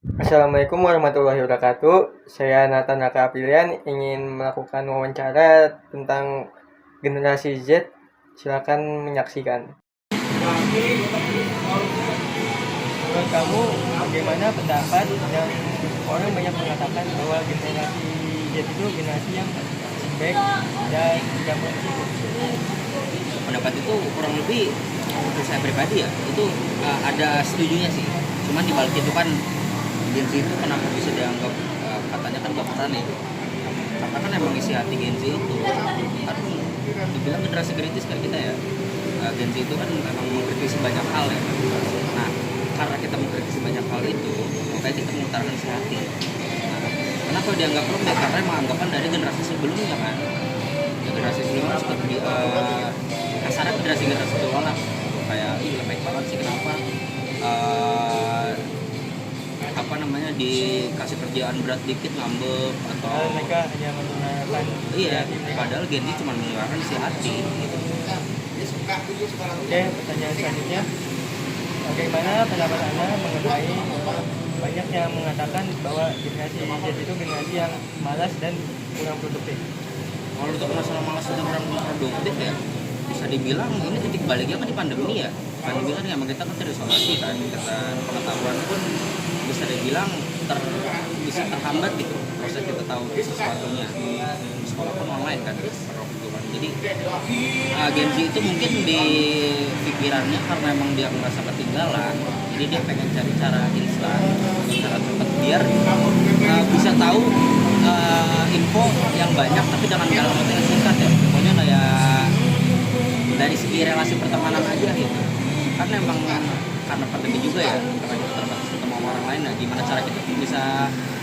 Assalamualaikum warahmatullahi wabarakatuh. Saya Nathan Naka Apilian ingin melakukan wawancara tentang generasi Z. Silakan menyaksikan. Menurut kamu bagaimana pendapat yang orang banyak mengatakan bahwa generasi Z itu generasi yang baik dan tidak berisiko? Pendapat itu kurang lebih untuk saya pribadi ya itu ada setujunya sih. Cuman di balik itu kan Gen Z itu kenapa bisa dianggap katanya kan baperan ya, karena kan emang isi hati Gen Z itu kan dibilang generasi kritis kan kita ya. Gen Z itu kan memang mengkritisi banyak hal ya. Nah, karena kita mengkritisi banyak hal itu makanya kita mengutarakan isi hati. Nah, kenapa dianggap lembek? Karena emang anggapan dari generasi sebelumnya kan, ya, generasi sebelumnya seperti kasarnya generasi tua lah, kayak ih lembek banget sih kenapa apa namanya dikasih kerjaan berat dikit ngambek atau Mereka hanya menggunakan iya, mereka. padahal Gen Z cuma mengeluarkan isi hati gitu. Oke, pertanyaan selanjutnya. Bagaimana pendapat Anda mengenai banyak yang mengatakan bahwa generasi Z itu generasi yang malas dan kurang produktif? Kalau untuk masalah malas dan kurang produktif ya bisa dibilang ini titik baliknya kan di pandemi ya. Pandemi kan emang kita kan terisolasi kan, kita pengetahuan pun bisa dibilang bisa terhambat gitu proses kita tahu sesuatunya. Sekolah pun online kan per waktu itu kan. Jadi Gen Z itu mungkin di pikirannya karena emang dia merasa ketinggalan, jadi dia pengen cari cara instan, cara cepat biar bisa tahu info yang banyak tapi dalam waktu yang singkat ya. Pokoknya kayak dari segi relasi pertemanan aja gitu. Karena emang karena pandemi juga ya, karena kita terbatas ketemu sama orang lain. Nah, gimana cara kita bisa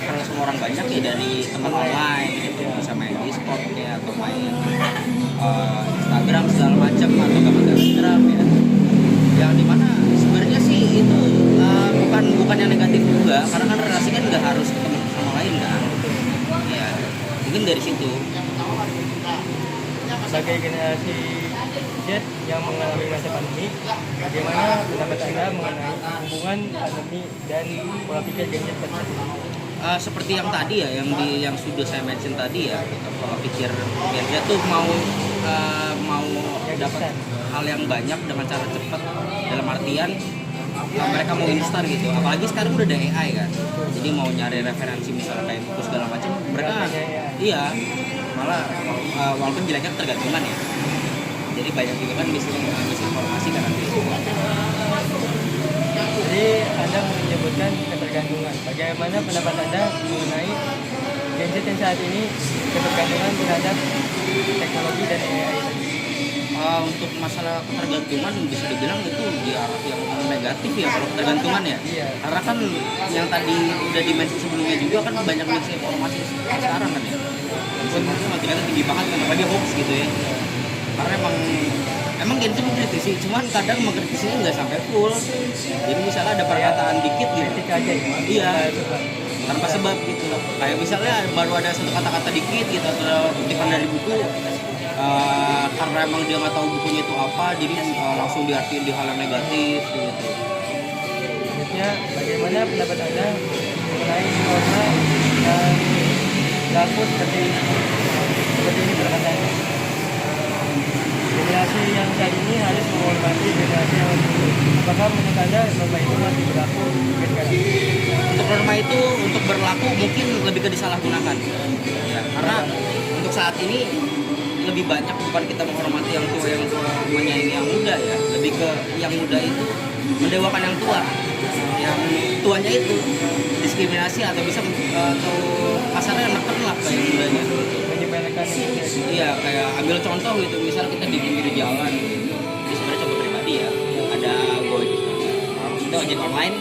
kenal sama orang banyak ya dari teman online gitu, bisa main Discord ya atau main Instagram segala macam atau gambar Telegram ya. Yang dimana sebenarnya sih itu bukan yang negatif juga, karena kan relasi kan nggak harus ketemu sama lain kan. Ya, mungkin dari situ. Sebagai generasi Z yang mengalami masa pandemi, bagaimana pendapat Anda mengenai hubungan pandemi dan pola pikir Gen Z tersebut? Seperti yang tadi ya, yang sudah saya mention tadi ya, pola pikir Gen Z tuh mau dapat hal yang banyak dengan cara cepat, dalam artian mereka mau instan gitu. Apalagi sekarang udah ada AI kan, jadi mau nyari referensi misalnya kayak buku segala macam, mereka iya malah walaupun jeleknya tergantungan ya. Jadi banyak juga kan misinformasi kan nanti. Jadi Anda menyebutkan ketergantungan. Bagaimana pendapat Anda mengenai Gen Z yang saat ini ketergantungan terhadap teknologi dan AI tadi? Untuk masalah ketergantungan bisa dibilang itu di arah yang negatif ya kalau ketergantungan ya. Iya. Karena kan yang tadi udah dimention sebelumnya juga kan banyak misinformasi sekarang kan ya. Misinformasi ternyata tinggi banget kan, apalagi hoax gitu ya. Karena emang Gen Z mengkritisi, cuman kadang mengkritisinya nggak sampai full. Jadi misalnya ada perkataan dikit gitu. Kritik aja ya? Iya. Tanpa sebab gitu. Kayak misalnya baru ada satu kata-kata dikit gitu atau kutipan dari buku. Karena emang dia nggak tahu bukunya itu apa, jadi langsung diartiin di hal yang negatif gitu. Selanjutnya, bagaimana pendapat Anda mengenai norma dan berlaku seperti ini perkataannya? Generasi yang saat ini harus menghormati generasi yang dulu. Apakah menurut Anda norma itu masih berlaku sampai sekarang? Untuk norma itu untuk berlaku mungkin lebih ke disalahgunakan ya, karena untuk saat ini lebih banyak bukan kita menghormati yang tua menyayangi yang muda ya, lebih ke yang muda itu mendewakan yang tua, yang tuanya itu diskriminasi atau bisa atau kasarnya neken lah ke yang mudanya. Menyepelekan itu. Iya, kayak ambil contoh gitu, misal kita di pinggir jalan, ini sebenarnya contoh pribadi ya, ada maksudnya ojek online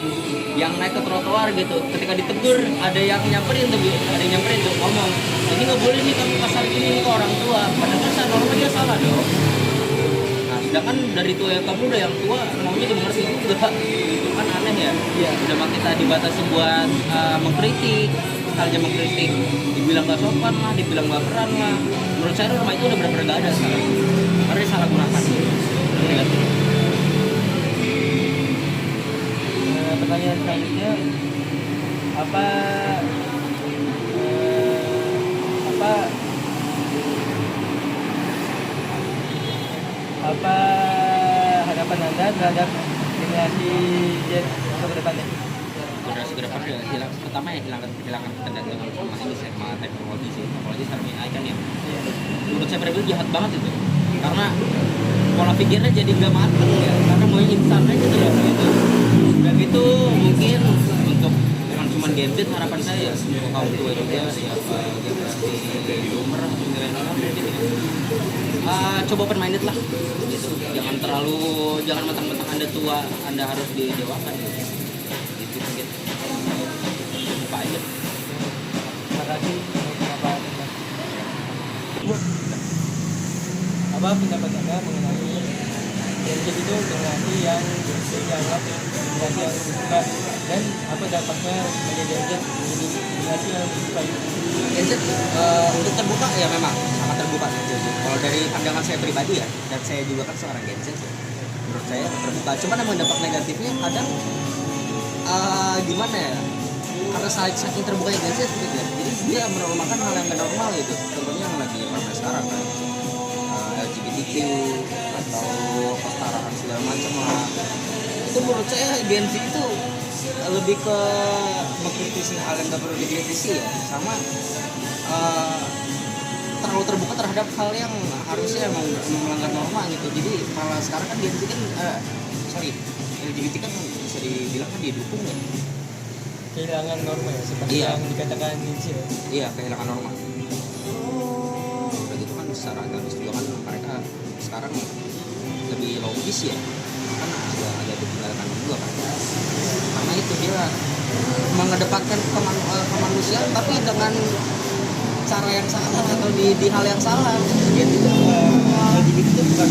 yang naik ke trotoar gitu, ketika ditegur ada yang nyamperin tuh ngomong, ini nggak boleh nih kamu kasar gini nih ke orang tua, padahal kan normanya salah dong. Nah, sedangkan dari tua yang kamu udah yang tua maunya dimengerti juga, itu kan aneh ya. Iya. Udah mah kita dibatasi buat mengkritik, halnya mengkritik, dibilang nggak sopan lah, dibilang baperan lah. Menurut saya norma itu udah benar-benar nggak ada sekarang, karena disalahgunakan. Pertanyaan selanjutnya, apa apa apa harapan Anda terhadap generasi Z ke depannya? Generasi ke depan ya hilang, pertama ya kehilangan ketergantungan sama ini sama teknologi sih, apalagi sekarang AI kan ya. Menurut saya pribadi jahat banget itu, karena pola pikirnya jadi nggak mateng ya, karena mau instan aja terus gitu. Dan itu mungkin untuk bukan cuma Gen Z, harapan saya untuk kaum tua juga ya, generasi boomer atau milenial mungkin ya. Coba open minded lah gitu, jangan mentang-mentang Anda tua Anda harus didewakan gitu. Gitu mungkin apa aja. Terima kasih. Apa pendapat Anda mengenai Gen Z itu generasi yang dianggap generasi yang terbuka, dan apa dampaknya bagi Gen Z menjadi generasi yang terbuka itu? Gen Z untuk terbuka ya memang sangat terbuka sih Gen Z. Kalau dari pandangan saya pribadi ya, dan saya juga kan seorang Gen Z ya, menurut saya terbuka. Cuma yang dampak negatifnya kadang gimana ya? Karena saking terbuka Gen Z gitu ya, jadi dia menormalkan hal yang gak normal gitu. Contohnya yang lagi ramai sekarang kan, LGBTQ atau kesetaraan segala macam lah. Itu menurut saya Gen Z itu lebih ke mengkritisi hal yang gak perlu dikritisi ya, sama terlalu terbuka terhadap hal yang harusnya emang melanggar norma gitu. Jadi malah sekarang kan Gen Z kan LGBT kan bisa dibilang kan didukung ya, Kehilangan norma ya, seperti Iya. yang dikatakan Nietzsche ya. iya kehilangan norma. Udah gitu kan secara agamis juga kan mereka sekarang lebih logis ya, kan agak ditinggalkan juga kan, karena itu dia mengedepankan kemanusiaan tapi dengan cara yang salah atau di hal yang salah. Jadi itu LGBT itu bukan